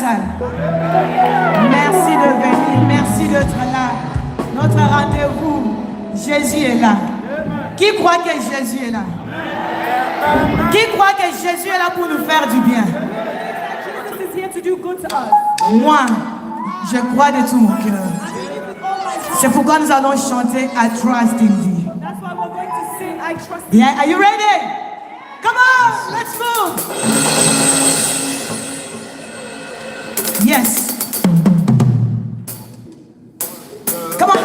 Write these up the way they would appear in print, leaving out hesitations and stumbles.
salle. Merci de venir, merci d'être là. Notre rendez-vous, Jésus est là. Qui croit que Jésus est là? Qui croit que Jésus est là pour nous faire du bien? Moi, je crois de tout mon cœur. C'est pourquoi nous allons chanter I Trust in Thee. Yeah, are you ready? Come on, let's move. Yes. Come on.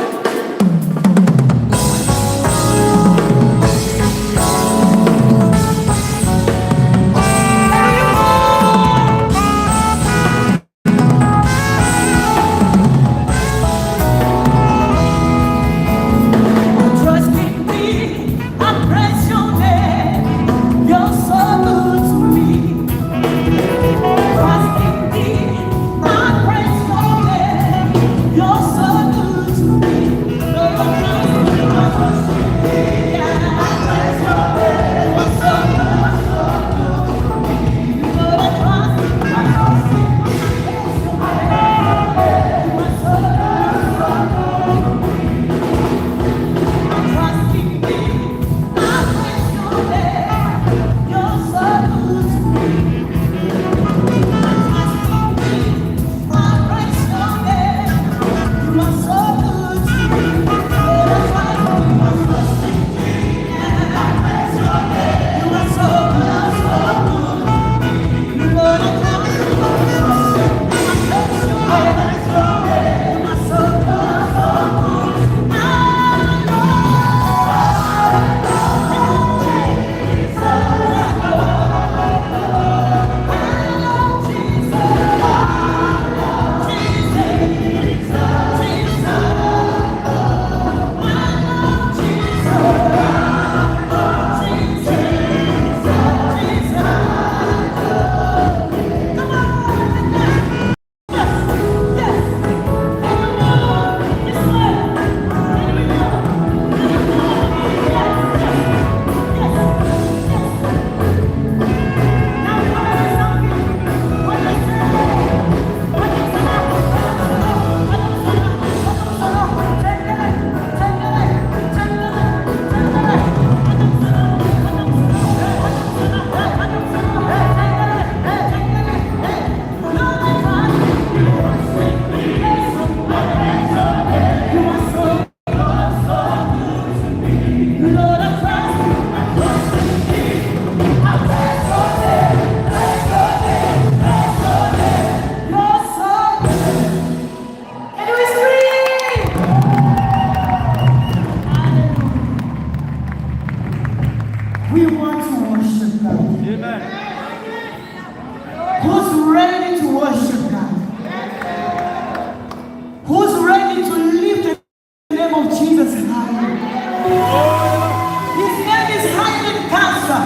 We want to worship God. Amen. Who's ready to worship God? Who's ready to lift the name of Jesus higher? His name is higher than cancer.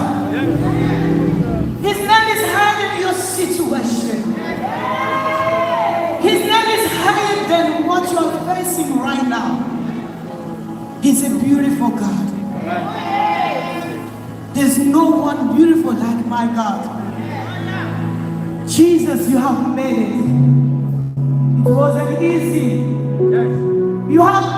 His name is higher than your situation. His name is higher than what you are facing right now. He's a beautiful God. There's no one beautiful like my God. Jesus, you have made it. It wasn't easy. You have